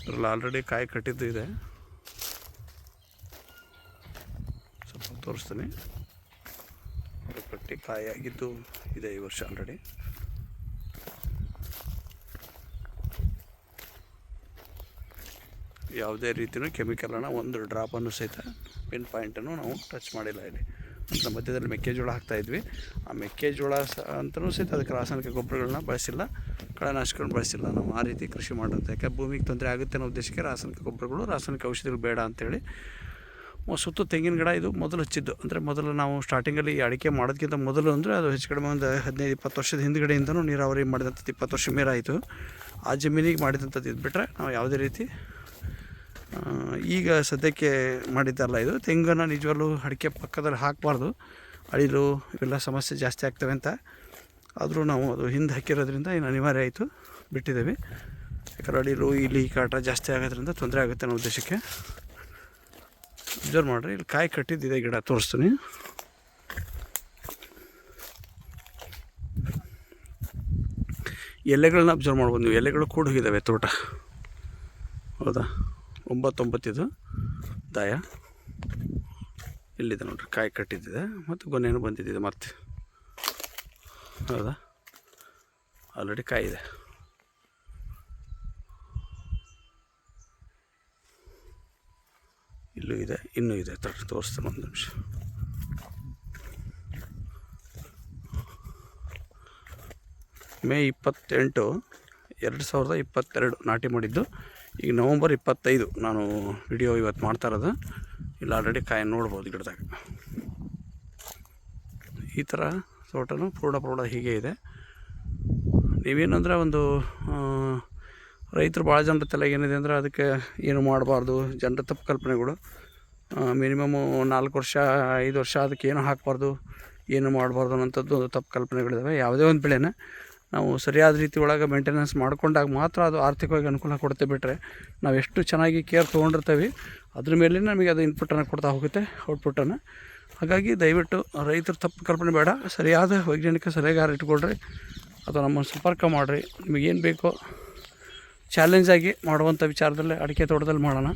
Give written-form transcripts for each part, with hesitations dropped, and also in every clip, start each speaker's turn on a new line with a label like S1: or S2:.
S1: ಅದರಲ್ಲಿ ಆಲ್ರೆಡಿ ಕಾಯಿ ಕಟ್ಟಿದ್ದು ಇದೆ, ಸ್ವಲ್ಪ ತೋರಿಸ್ತೀನಿ. ಕಟ್ಟಿ ಕಾಯಿ ಆಗಿದ್ದು ಇದೆ ಈ ವರ್ಷ ಆಲ್ರೆಡಿ. ಯಾವುದೇ ರೀತಿಯೂ ಕೆಮಿಕಲನ್ನು ಒಂದು ಡ್ರಾಪನ್ನು ಸಹಿತ ಪಿನ್ ಪಾಯಿಂಟನ್ನು ನಾವು ಟಚ್ ಮಾಡಿಲ್ಲ ಇಲ್ಲಿ. ನಂತರ ಮಧ್ಯದಲ್ಲಿ ಮೆಕ್ಕೆಜೋಳ ಹಾಕ್ತಾಯಿದ್ವಿ. ಆ ಮೆಕ್ಕೆಜೋಳ ಅಂತಲೂ ಸಹಿತ ಅದಕ್ಕೆ ರಾಸಾಯನಿಕ ಗೊಬ್ಬರಗಳನ್ನ ಬಳಸಿಲ್ಲ, ಕಳೆನಾಶಕಗಳನ್ನ ಬಳಸಿಲ್ಲ. ನಾವು ಆ ರೀತಿ ಕೃಷಿ ಮಾಡೋದು. ಯಾಕೆ ಭೂಮಿಗೆ ತೊಂದರೆ ಆಗುತ್ತೆ ಅನ್ನೋ ಉದ್ದೇಶಕ್ಕೆ ರಾಸಾಯನಿಕ ಗೊಬ್ಬರಗಳು, ರಾಸಾಯನಿಕ ಔಷಧಿಗಳು ಬೇಡ ಅಂಥೇಳಿ ಸುತ್ತು ತೆಂಗಿನ ಗಿಡ ಇದು ಮೊದಲು ಹಚ್ಚಿದ್ದು. ಅಂದರೆ ಮೊದಲು ನಾವು ಸ್ಟಾರ್ಟಿಂಗಲ್ಲಿ ಅಡಿಕೆ ಮಾಡೋದಕ್ಕಿಂತ ಮೊದಲು ಅಂದರೆ ಅದು ಹೆಚ್ಚು ಕಡಿಮೆ ಒಂದು 15-20 ವರ್ಷದ ಹಿಂದುಗಡೆಯಿಂದನೂ ನೀರಾವರಿ ಮಾಡಿದಂಥದ್ದು 20 ವರ್ಷ ಮೇಲಾಯಿತು. ಆ ಜಮೀನಿಗೆ ಮಾಡಿದಂಥದ್ದು ಇದು ಬಿಟ್ಟರೆ ನಾವು ಯಾವುದೇ ರೀತಿ ಈಗ ಸದ್ಯಕ್ಕೆ ಮಾಡಿದ್ದಲ್ಲ. ಇದು ತೆಂಗನ್ನು ನಿಜವಾಗ್ಲೂ ಅಡಿಕೆ ಪಕ್ಕದಲ್ಲಿ ಹಾಕಬಾರ್ದು, ಅಳಿಲು ಇವೆಲ್ಲ ಸಮಸ್ಯೆ ಜಾಸ್ತಿ ಆಗ್ತವೆ ಅಂತ. ಆದರೂ ನಾವು ಅದು ಹಿಂದೆ ಹಾಕಿರೋದ್ರಿಂದ ಇನ್ನು ಅನಿವಾರ್ಯ ಆಯಿತು, ಬಿಟ್ಟಿದ್ದೇವೆ. ಯಾಕಂದ್ರೆ ಅಳಿಲು ಇಲಿ ಕಾಟ ಜಾಸ್ತಿ ಆಗೋದ್ರಿಂದ ತೊಂದರೆ ಆಗುತ್ತೆ ಅನ್ನೋ ಉದ್ದೇಶಕ್ಕೆ. ಅಬ್ಸರ್ವ್ ಮಾಡಿರಿ, ಇಲ್ಲಿ ಕಾಯಿ ಕಟ್ಟಿದ್ದಿದೆ ಗಿಡ, ತೋರಿಸ್ತೀನಿ. ಎಲೆಗಳನ್ನ ಅಬ್ಸರ್ವ್ ಮಾಡ್ಬೋದು ನೀವು. ಎಲೆಗಳು ಕೂಡ ಹೋಗಿದ್ದಾವೆ ತೋಟ, ಹೌದಾ? 9 ಇದು ದಾಯ ಇಲ್ಲಿದೆ ನೋಡಿರಿ. ಕಾಯಿ ಕಟ್ಟಿದ್ದಿದೆ ಮತ್ತು ಗೊನೆಯನ್ನು ಬಂದಿದ್ದಿದೆ ಮತ್ತೆ, ಹೌದಾ? ಆಲ್ರೆಡಿ ಕಾಯಿ ಇದೆ. ಇಲ್ಲೂ ಇದೆ, ಇನ್ನೂ ಇದೆ. ತೋರಿಸ್ತೀನಿ ಒಂದು ನಿಮಿಷ. ಮೇ 28, 2022 ನಾಟಿ ಮಾಡಿದ್ದು. ಈಗ ನವಂಬರ್ 25 ನಾನು ವಿಡಿಯೋ ಇವತ್ತು ಮಾಡ್ತಾ ಇರೋದು. ಇಲ್ಲಿ ಆಲ್ರೆಡಿ ಕಾಯಿ ನೋಡ್ಬೋದು ಗಿಡದಾಗ. ಈ ಥರ ತೋಟನೂ ಪೂರ್ಣ ಹೀಗೆ ಇದೆ. ನೀವೇನಂದರೆ ಒಂದು ರೈತರು ಭಾಳ ಜನರ ತಲೆಗೆ ಏನಿದೆ ಅಂದರೆ ಅದಕ್ಕೆ ಏನು ಮಾಡಬಾರ್ದು, ಜನರ ತಪ್ಪು ಕಲ್ಪನೆಗಳು. ಮಿನಿಮಮ್ಮು 4 ವರ್ಷ 5 ವರ್ಷ ಅದಕ್ಕೆ ಏನು ಹಾಕಬಾರ್ದು, ಏನು ಮಾಡಬಾರ್ದು ಅನ್ನೋಂಥದ್ದು ತಪ್ಪು ಕಲ್ಪನೆಗಳಿದ್ದಾವೆ. ಯಾವುದೇ ಒಂದು ಬೆಳೆನ ನಾವು ಸರಿಯಾದ ರೀತಿ ಒಳಗೆ ಮೇಂಟೆನೆನ್ಸ್ ಮಾಡ್ಕೊಂಡಾಗ ಮಾತ್ರ ಅದು ಆರ್ಥಿಕವಾಗಿ ಅನುಕೂಲ ಕೊಡುತ್ತೆ. ಬಿಟ್ಟರೆ ನಾವು ಎಷ್ಟು ಚೆನ್ನಾಗಿ ಕೇರ್ ತೊಗೊಂಡಿರ್ತೇವೆ ಅದ್ರ ಮೇಲೆ ನಮಗೆ ಅದು ಇನ್ಪುಟನ್ನು ಕೊಡ್ತಾ ಹೋಗುತ್ತೆ, ಔಟ್ಪುಟ್ಟನ್ನು. ಹಾಗಾಗಿ ದಯವಿಟ್ಟು ರೈತರು ತಪ್ಪು ಕಲ್ಪನೆ ಬೇಡ, ಸರಿಯಾದ ವೈಜ್ಞಾನಿಕ ಸಲಹೆಗಾರ ಇಟ್ಕೊಳ್ರಿ ಅಥವಾ ನಮ್ಮನ್ನು ಸಂಪರ್ಕ ಮಾಡಿರಿ. ನಿಮಗೇನು ಬೇಕೋ ಚಾಲೆಂಜಾಗಿ ಮಾಡುವಂಥ ವಿಚಾರದಲ್ಲಿ ಅಡಿಕೆ ತೋಟದಲ್ಲಿ ಮಾಡೋಣ.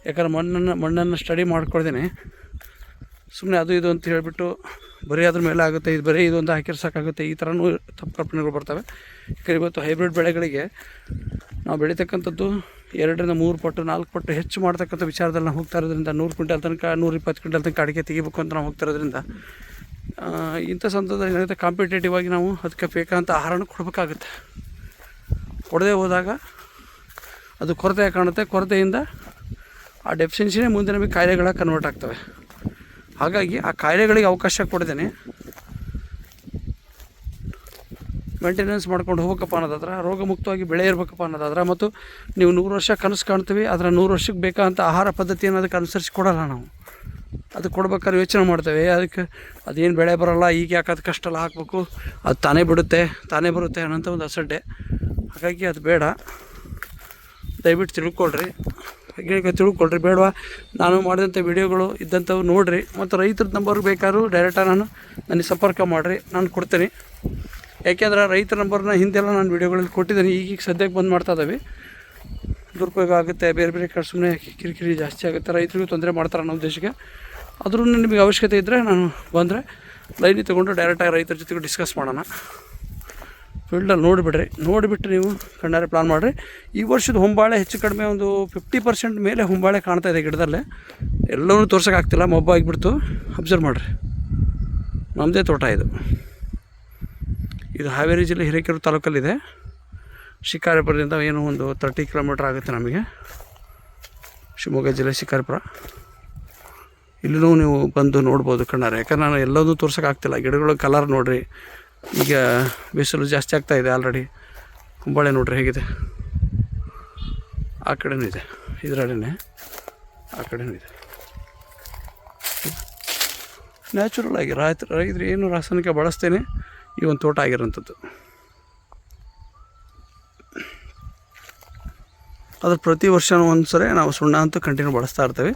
S1: ಯಾಕಂದ್ರೆ ಮಣ್ಣನ್ನು ಸ್ಟಡಿ ಮಾಡ್ಕೊಳ್ದೇನೆ ಸುಮ್ಮನೆ ಅದು ಇದು ಅಂತ ಹೇಳಿಬಿಟ್ಟು ಬರೀ ಅದ್ರ ಮೇಲೆ ಆಗುತ್ತೆ, ಇದು ಬರೀ ಇದೊಂದು ಹಾಕಿದ್ರೆ ಸಾಕಾಗುತ್ತೆ, ಈ ಥರನೂ ತಪ್ಪು ಕಲ್ಪನೆಗಳು ಬರ್ತವೆ. ಯಾಕಂದರೆ ಇವತ್ತು ಹೈಬ್ರಿಡ್ ಬೆಳೆಗಳಿಗೆ ನಾವು ಬೆಳೀತಕ್ಕಂಥದ್ದು 2-3 ಪಟ್ಟು 4 ಪಟ್ಟು ಹೆಚ್ಚು ಮಾಡ್ತಕ್ಕಂಥ ವಿಚಾರದಲ್ಲಿ ನಾವು ಹೋಗ್ತಾ ಇರೋದ್ರಿಂದ 100 ಕ್ವಿಂಟಲ್ ತನಕ 120 ಕ್ವಿಂಟಲ್ ತನಕ ಅಡಿಕೆ ತೆಗಿಬೇಕು ಅಂತ ನಾವು ಹೋಗ್ತಾ ಇರೋದ್ರಿಂದ ಇಂಥ ಸಂದರ್ಭದಲ್ಲಿ ಏನಾಗುತ್ತೆ, ಕಾಂಪಿಟೇಟಿವ್ ಆಗಿ ನಾವು ಅದಕ್ಕೆ ಬೇಕಾದಂಥ ಆಹಾರನೂ ಕೊಡಬೇಕಾಗುತ್ತೆ. ಕೊಡದೆ ಹೋದಾಗ ಅದು ಕೊರತೆ ಕಾಣುತ್ತೆ. ಕೊರತೆಯಿಂದ ಆ ಡೆಫಿಷಿಯನ್ಸಿನೇ ಮುಂದೆ ನಮಗೆ ಕಾಯಿಲೆಗಳ ಕನ್ವರ್ಟ್ ಆಗ್ತವೆ. ಹಾಗಾಗಿ ಆ ಕಾಯಿಲೆಗಳಿಗೆ ಅವಕಾಶ ಕೊಡ್ದೇನೆ ಮೇಂಟೆನೆನ್ಸ್ ಮಾಡ್ಕೊಂಡು ಹೋಗ್ಬೇಕಪ್ಪ ಅನ್ನೋದಾದ್ರೆ, ರೋಗ ಮುಕ್ತವಾಗಿ ಬೆಳೆ ಇರಬೇಕಪ್ಪ ಅನ್ನೋದಾದ್ರೆ, ಮತ್ತು ನೀವು 100 ವರ್ಷ ಕನಸು ಕಾಣ್ತೀವಿ, ಅದರ 100 ವರ್ಷಕ್ಕೆ ಬೇಕಾದಂಥ ಆಹಾರ ಪದ್ಧತಿಯನ್ನು ಅದಕ್ಕೆ ಅನುಸರಿಸಿ ಕೊಡೋಲ್ಲ. ನಾವು ಅದು ಕೊಡ್ಬೇಕಾದ್ರೆ ಯೋಚನೆ ಮಾಡ್ತೇವೆ, ಅದಕ್ಕೆ ಅದೇನು ಬೆಳೆ ಬರೋಲ್ಲ, ಈಗ ಯಾಕೆ ಅದು ಕಷ್ಟ ಎಲ್ಲ ಹಾಕಬೇಕು, ಅದು ತಾನೇ ಬಿಡುತ್ತೆ ತಾನೇ ಬರುತ್ತೆ ಅನ್ನೋಂಥ ಒಂದು ಅಸಡ್ಡೆ. ಹಾಗಾಗಿ ಅದು ಬೇಡ. ದಯವಿಟ್ಟು ತಿಳ್ಕೊಳ್ರಿ, ವೈಜ್ಞಾನಿಕ ತಿಳ್ಕೊಳ್ರಿ. ಬೇಡವಾ ನಾನು ಮಾಡಿದಂಥ ವಿಡಿಯೋಗಳು ಇದ್ದಂಥವು ನೋಡಿರಿ. ಮತ್ತು ರೈತರ ನಂಬರ್ ಬೇಕಾದ್ರೂ ಡೈರೆಕ್ಟಾಗಿ ನನಗೆ ಸಂಪರ್ಕ ಮಾಡಿರಿ, ನಾನು ಕೊಡ್ತೀನಿ. ಯಾಕೆಂದ್ರೆ ರೈತರ ನಂಬರ್ನ ಹಿಂದೆಲ್ಲ ನಾನು ವಿಡಿಯೋಗಳಲ್ಲಿ ಕೊಟ್ಟಿದ್ದೀನಿ. ಈಗೀಗ ಸದ್ಯಕ್ಕೆ ಬಂದು ಮಾಡ್ತಾ ಇದ್ದಾವೆ. ದುರುಪಯೋಗ ಆಗುತ್ತೆ, ಬೇರೆ ಕಡೆ ಸುಮ್ಮನೆ ಕಿರಿಕಿರಿ ಜಾಸ್ತಿ ಆಗುತ್ತೆ, ರೈತರಿಗೂ ತೊಂದರೆ ಮಾಡ್ತಾರೆ ಅನ್ನೋ ಉದ್ದೇಶಕ್ಕೆ. ಆದ್ರೂ ನಿಮಗೆ ಅವಶ್ಯಕತೆ ಇದ್ದರೆ ನಾನು ಬಂದರೆ ಲೈನಿಗೆ ತೊಗೊಂಡು ಡೈರೆಕ್ಟಾಗಿ ರೈತರ ಜೊತೆಗೂ ಡಿಸ್ಕಸ್ ಮಾಡೋಣ. ಫೀಲ್ಡಲ್ಲಿ ನೋಡಿಬಿಟ್ಟು ನೀವು ಕಣ್ಣಾರೆ ಪ್ಲಾನ್ ಮಾಡಿರಿ. ಈ ವರ್ಷದ ಹೊಂಬಾಳೆ ಹೆಚ್ಚು ಕಡಿಮೆ ಒಂದು 50% ಮೇಲೆ ಹೊಂಬಾಳೆ ಕಾಣ್ತಾ ಇದೆ ಗಿಡದಲ್ಲೇ. ಎಲ್ಲವೂ ತೋರ್ಸೋಕ್ಕಾಗ್ತಿಲ್ಲ, ಮೊಬ್ಬ ಆಗಿಬಿಡ್ತು. ಅಬ್ಸರ್ವ್ ಮಾಡಿರಿ, ನಮ್ಮದೇ ತೋಟ ಇದು. ಹಾವೇರಿ ಜಿಲ್ಲೆ ಹಿರೇಕೆರೂರು ತಾಲೂಕಲ್ಲಿದೆ. ಶಿಕಾರಿಪುರದಿಂದ ಏನು ಒಂದು 30 ಕಿಲೋಮೀಟ್ರ್ ಆಗುತ್ತೆ ನಮಗೆ, ಶಿವಮೊಗ್ಗ ಜಿಲ್ಲೆ ಶಿಕಾರಿಪುರ. ಇಲ್ಲೂ ನೀವು ಬಂದು ನೋಡ್ಬೋದು ಕಣ್ಣಾರೆ. ಯಾಕಂದ್ರೆ ನಾನು ಎಲ್ಲದೂ ತೋರ್ಸೋಕ್ಕಾಗ್ತಿಲ್ಲ. ಗಿಡಗಳ ಕಲರ್ ನೋಡಿರಿ, ಈಗ ಬಿಸಿಲು ಜಾಸ್ತಿ ಆಗ್ತಾಯಿದೆ ಆಲ್ರೆಡಿ. ಹೊಂಬಾಳೆ ನೋಡ್ರಿ ಹೇಗಿದೆ, ಆ ಕಡೆನೂ ಇದೆ, ಇದರಲ್ಲೇ ಆ ಕಡೆನೂ ಇದೆ. ನ್ಯಾಚುರಲ್ ಆಗಿ ರೈತರು ಏನು ರಾಸಾಯನಿಕ ಬಳಸ್ತೇನೆ ಈ ಒಂದು ತೋಟ ಆಗಿರೋಂಥದ್ದು. ಅದ್ರ ಪ್ರತಿ ವರ್ಷವೂ ಒಂದು ಸರಿ ನಾವು ಸುಣ್ಣ ಅಂತೂ ಕಂಟಿನ್ಯೂ ಬಳಸ್ತಾ ಇರ್ತೇವೆ.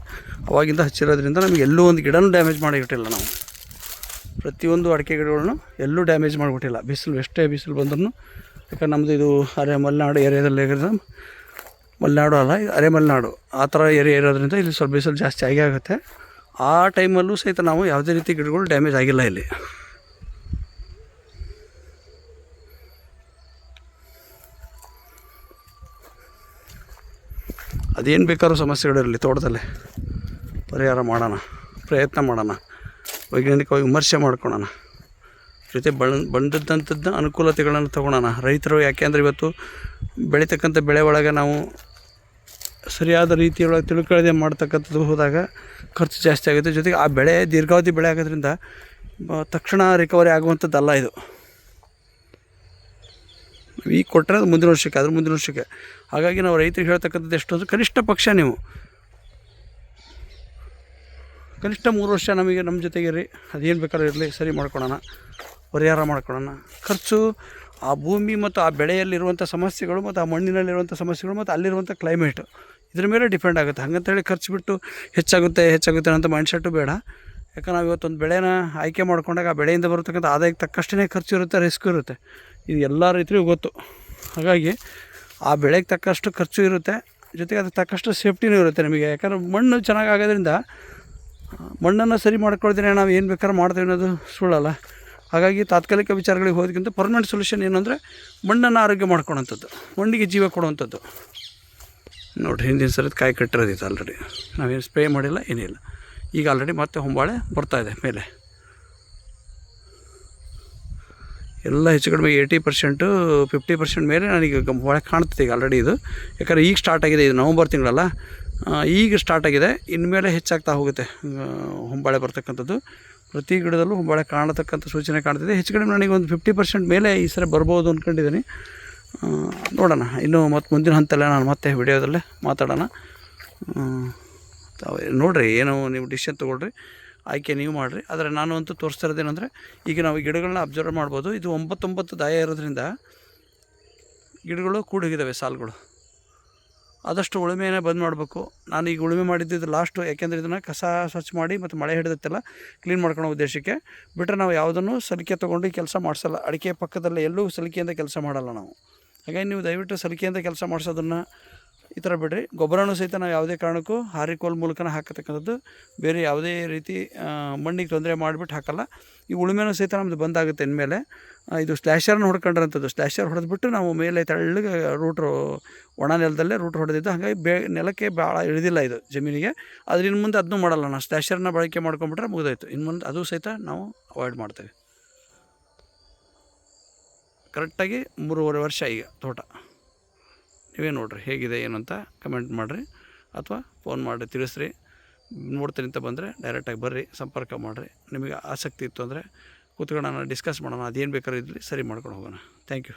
S1: ಅವಾಗಿಂದ ಹಚ್ಚಿರೋದ್ರಿಂದ ನಮಗೆ ಎಲ್ಲೂ ಒಂದು ಗಿಡನೂ ಡ್ಯಾಮೇಜ್ ಮಾಡಿಬಿಟ್ಟಿಲ್ಲ. ನಾವು ಪ್ರತಿಯೊಂದು ಅಡಿಕೆ ಗಿಡಗಳನ್ನು ಎಲ್ಲೂ ಡ್ಯಾಮೇಜ್ ಮಾಡಿಬಿಟ್ಟಿಲ್ಲ. ಎಷ್ಟೇ ಬಿಸಿಲು ಬಂದ್ರೂ. ಯಾಕಂದ್ರೆ ನಮ್ಮದು ಇದು ಮಲೆನಾಡು ಏರಿಯಾದಲ್ಲಿ ಮಲೆನಾಡು ಅಲ್ಲ, ಅರೆ ಮಲೆನಾಡು ಆ ಥರ ಏರಿಯಾ ಇರೋದ್ರಿಂದ ಇಲ್ಲಿ ಸ್ವಲ್ಪ ಬಿಸಿಲು ಜಾಸ್ತಿ ಆಗೇ ಆಗುತ್ತೆ. ಆ ಟೈಮಲ್ಲೂ ಸಹಿತ ನಾವು ಯಾವುದೇ ರೀತಿ ಗಿಡಗಳು ಡ್ಯಾಮೇಜ್ ಆಗಿಲ್ಲ ಇಲ್ಲಿ. ಅದೇನು ಬೇಕಾದ್ರೂ ಸಮಸ್ಯೆಗಳಿರಲಿ ತೋಟದಲ್ಲಿ ಪರಿಹಾರ ಮಾಡೋಣ, ಪ್ರಯತ್ನ ಮಾಡೋಣ, ವೈಜ್ಞಾನಿಕವಾಗಿ ವಿಮರ್ಶೆ ಮಾಡ್ಕೊಳ್ಳೋಣ, ಜೊತೆ ಬಂದದ್ದಂಥದ್ದು ಅನುಕೂಲತೆಗಳನ್ನು ತೊಗೊಳೋಣ. ರೈತರು ಯಾಕೆಂದರೆ ಇವತ್ತು ಬೆಳೀತಕ್ಕಂಥ ಬೆಳೆ ಒಳಗೆ ನಾವು ಸರಿಯಾದ ರೀತಿಯೊಳಗೆ ತಿಳ್ಕೊಳ್ಳದೆ ಮಾಡ್ತಕ್ಕಂಥದ್ದು ಹೋದಾಗ ಖರ್ಚು ಜಾಸ್ತಿ ಆಗುತ್ತೆ. ಜೊತೆಗೆ ಆ ಬೆಳೆ ದೀರ್ಘಾವಧಿ ಬೆಳೆ ಆಗೋದ್ರಿಂದ ತಕ್ಷಣ ರಿಕವರಿ ಆಗುವಂಥದ್ದಲ್ಲ ಇದು. ಈಗ ಕೊಟ್ಟರೆ ಅದು ಮುಂದಿನ ವರ್ಷಕ್ಕೆ, ಅದ್ರ ಮುಂದಿನ ವರ್ಷಕ್ಕೆ. ಹಾಗಾಗಿ ನಾವು ರೈತರಿಗೆ ಹೇಳ್ತಕ್ಕಂಥದ್ದು ಎಷ್ಟು ಅಂದರೆ ಕನಿಷ್ಠ ಪಕ್ಷ ನೀವು ಕನಿಷ್ಠ 3 ವರ್ಷ ನಮಗೆ ನಮ್ಮ ಜೊತೆಗಿರಿ, ಅದೇನು ಬೇಕಾದ್ರೂ ಇರಲಿ, ಸರಿ ಮಾಡ್ಕೊಳ್ಳೋಣ, ಪರಿಹಾರ ಮಾಡ್ಕೊಳ್ಳೋಣ. ಖರ್ಚು ಆ ಭೂಮಿ ಮತ್ತು ಆ ಬೆಳೆಯಲ್ಲಿರುವಂಥ ಸಮಸ್ಯೆಗಳು ಮತ್ತು ಆ ಮಣ್ಣಿನಲ್ಲಿರುವಂಥ ಸಮಸ್ಯೆಗಳು ಮತ್ತು ಅಲ್ಲಿರುವಂಥ ಕ್ಲೈಮೇಟು ಇದ್ರ ಮೇಲೆ ಡಿಪೆಂಡ್ ಆಗುತ್ತೆ. ಹಾಗಂತೇಳಿ ಖರ್ಚು ಬಿಟ್ಟು ಹೆಚ್ಚಾಗುತ್ತೆ ಅಂತ ಮೈಂಡ್ಸೆಟ್ಟು ಬೇಡ. ಯಾಕಂದ್ರೆ ನಾವು ಇವತ್ತೊಂದು ಬೆಳೆನ ಆಯ್ಕೆ ಮಾಡ್ಕೊಂಡಾಗ ಆ ಬೆಳೆಯಿಂದ ಬರತಕ್ಕಂಥ ಆದಾಯಕ್ಕೆ ತಕ್ಕಷ್ಟೇ ಖರ್ಚು ಇರುತ್ತೆ, ರಿಸ್ಕ್ ಇರುತ್ತೆ. ಇದು ಎಲ್ಲ ರೈತರಿಗೂ ಗೊತ್ತು. ಹಾಗಾಗಿ ಆ ಬೆಳೆಗೆ ತಕ್ಕಷ್ಟು ಖರ್ಚು ಇರುತ್ತೆ, ಜೊತೆಗೆ ಅದಕ್ಕೆ ತಕ್ಕಷ್ಟು ಸೇಫ್ಟಿನೂ ಇರುತ್ತೆ ನಿಮಗೆ. ಯಾಕಂದ್ರೆ ಮಣ್ಣು ಚೆನ್ನಾಗಿ ಆಗೋದ್ರಿಂದ ಮಣ್ಣನ್ನು ಸರಿ ಮಾಡ್ಕೊಳ್ದೇನೆ ನಾವು ಏನು ಬೇಕಾದ್ರೂ ಮಾಡ್ತೇವೆ ಅನ್ನೋದು ಸುಳ್ಳಲ್ಲ. ಹಾಗಾಗಿ ತಾತ್ಕಾಲಿಕ ವಿಚಾರಗಳಿಗೆ ಹೋಗೋದಕ್ಕಿಂತ ಪರ್ಮನೆಂಟ್ ಸೊಲ್ಯೂಷನ್ ಏನು ಅಂದರೆ ಮಣ್ಣನ್ನು ಆರೋಗ್ಯ ಮಾಡ್ಕೊಳೋಂಥದ್ದು, ಮಣ್ಣಿಗೆ ಜೀವ ಕೊಡುವಂಥದ್ದು. ನೋಡಿರಿ, ಹಿಂದಿನ ಸಲದ ಕಾಯಿ ಕಟ್ಟಿರೋದಿತ್ತು ಆಲ್ರೆಡಿ, ನಾವೇನು ಸ್ಪ್ರೇ ಮಾಡಿಲ್ಲ, ಏನಿಲ್ಲ. ಈಗ ಆಲ್ರೆಡಿ ಮತ್ತೆ ಹೊಂಬಾಳೆ ಬರ್ತಾಯಿದೆ ಮೇಲೆ. ಎಲ್ಲ ಹೆಚ್ಚು ಕಡಿಮೆ 80% 50% ಮೇಲೆ ನನಗೆ ಹೊಳೆ ಕಾಣ್ತದೆ ಈಗ ಆಲ್ರೆಡಿ ಇದು. ಯಾಕಂದರೆ ಈಗ ಸ್ಟಾರ್ಟ್ ಆಗಿದೆ, ಇದು ನವಂಬರ್ ತಿಂಗಳಲ್ಲ, ಈಗ ಸ್ಟಾರ್ಟ್ ಆಗಿದೆ. ಇನ್ಮೇಲೆ ಹೆಚ್ಚಾಗ್ತಾ ಹೋಗುತ್ತೆ ಹೊಂಬಾಳೆ ಬರ್ತಕ್ಕಂಥದ್ದು. ಪ್ರತಿ ಗಿಡದಲ್ಲೂ ಹೊಂಬಾಳೆ ಕಾಣತಕ್ಕಂಥ ಸೂಚನೆ ಕಾಣ್ತಿದೆ. ಹೆಚ್ಚು ಕಡಿಮೆ ನನಗೆ ಒಂದು 50% ಮೇಲೆ ಈ ಸರಿ ಬರ್ಬೋದು ಅಂದ್ಕೊಂಡಿದ್ದೀನಿ. ನೋಡೋಣ, ಇನ್ನೂ ಮತ್ತು ಮುಂದಿನ ಹಂತಲ್ಲೇ ನಾನು ಮತ್ತೆ ವಿಡಿಯೋದಲ್ಲೇ ಮಾತಾಡೋಣ. ನೋಡಿರಿ, ಏನು ನೀವು ಡಿಸಿಷನ್ ತೊಗೊಳ್ರಿ, ಆಯ್ಕೆ ನೀವು ಮಾಡಿರಿ. ಆದರೆ ನಾನು ಅಂತೂ ತೋರಿಸ್ತಾ ಇರೋದೇನೆಂದರೆ, ಈಗ ನಾವು ಗಿಡಗಳನ್ನ ಅಬ್ಸರ್ವ್ ಮಾಡ್ಬೋದು. ಇದು 9 ದಾಯ ಇರೋದ್ರಿಂದ ಗಿಡಗಳು ಕೂಡೋಗಿದ್ದಾವೆ ಸಾಲುಗಳು. ಆದಷ್ಟು ಉಳುಮೆನೇ ಬಂದ್ ಮಾಡಬೇಕು. ನಾನು ಈಗ ಉಳುಮೆ ಮಾಡಿದ್ದು ಲಾಸ್ಟು, ಯಾಕೆಂದರೆ ಇದನ್ನು ಕಸ ಸ್ವಚ್ಛ ಮಾಡಿ ಮತ್ತು ಮಳೆ ಹಿಡಿದತ್ತೆಲ್ಲ ಕ್ಲೀನ್ ಮಾಡ್ಕೊಳ್ಳೋ ಉದ್ದೇಶಕ್ಕೆ ಬಿಟ್ಟರೆ ನಾವು ಯಾವುದನ್ನು ಸಲಿಕೆ ತೊಗೊಂಡು ಈ ಕೆಲಸ ಮಾಡಿಸಲ್ಲ. ಅಡಿಕೆ ಪಕ್ಕದಲ್ಲೇ ಎಲ್ಲೂ ಸಲಿಕೆಯಿಂದ ಕೆಲಸ ಮಾಡಲ್ಲ ನಾವು. ಹಾಗಾಗಿ ನೀವು ದಯವಿಟ್ಟು ಸಲಿಕೆಯಿಂದ ಕೆಲಸ ಮಾಡಿಸೋದನ್ನು ಈ ಥರ ಬಿಡ್ರಿ. ಗೊಬ್ಬರನೂ ಸಹಿತ ನಾವು ಯಾವುದೇ ಕಾರಣಕ್ಕೂ ಹಾರಿಕೋಲ್ ಮೂಲಕನೇ ಹಾಕತಕ್ಕಂಥದ್ದು, ಬೇರೆ ಯಾವುದೇ ರೀತಿ ಮಣ್ಣಿಗೆ ತೊಂದರೆ ಮಾಡಿಬಿಟ್ಟು ಹಾಕಲ್ಲ. ಈ ಉಳುಮೆನೂ ಸಹಿತ ನಮ್ಮದು ಬಂದಾಗುತ್ತೆ ಇನ್ಮೇಲೆ. ಇದು ಸ್ಲ್ಯಾಶರ್ನ ಹೊಡ್ಕೊಂಡಿರೋಂಥದ್ದು, ಸ್ಲ್ಯಾಶರ್ ಹೊಡೆದ್ಬಿಟ್ಟು ನಾವು ಮೇಲೆ ತೆಳ್ಳಗೆ ರೂಟ್ರು ಒಣ ನೆಲದಲ್ಲೇ ರೂಟ್ ಹೊಡೆದಿದ್ದು. ಹಾಗಾಗಿ ನೆಲಕ್ಕೆ ಭಾಳ ಇಳಿದಿಲ್ಲ ಇದು ಜಮೀನಿಗೆ. ಆದರೆ ಇನ್ನು ಮುಂದೆ ಅದನ್ನೂ ಮಾಡಲ್ಲ ನಾವು. ಸ್ಲ್ಯಾಶರ್ನ ಬಳಕೆ ಮಾಡ್ಕೊಂಬಿಟ್ರೆ ಮುಗಿದೋಯ್ತು. ಇನ್ನು ಮುಂದೆ ಅದು ಸಹಿತ ನಾವು ಅವಾಯ್ಡ್ ಮಾಡ್ತೇವೆ. ಕರೆಕ್ಟಾಗಿ 3.5 ವರ್ಷ ಈಗ ತೋಟ. ನೀವೇ ನೋಡಿರಿ ಹೇಗಿದೆ ಏನು ಅಂತ ಕಮೆಂಟ್ ಮಾಡಿರಿ, ಅಥವಾ ಫೋನ್ ಮಾಡಿ ತಿಳಿಸ್ರಿ. ನೋಡ್ತೀನಿ ಅಂತ ಬಂದರೆ ಡೈರೆಕ್ಟಾಗಿ ಬರ್ರಿ, ಸಂಪರ್ಕ ಮಾಡಿರಿ. ನಿಮಗೆ ಆಸಕ್ತಿ ಇತ್ತು ಅಂದರೆ ಕೂತ್ಕೊಂಡು ನಾನು ಡಿಸ್ಕಸ್ ಮಾಡೋಣ, ಅದೇನು ಬೇಕಾದ್ರೂ ಇದ್ದರೆ ಸರಿ ಮಾಡ್ಕೊಂಡು ಹೋಗೋಣ. Thank you.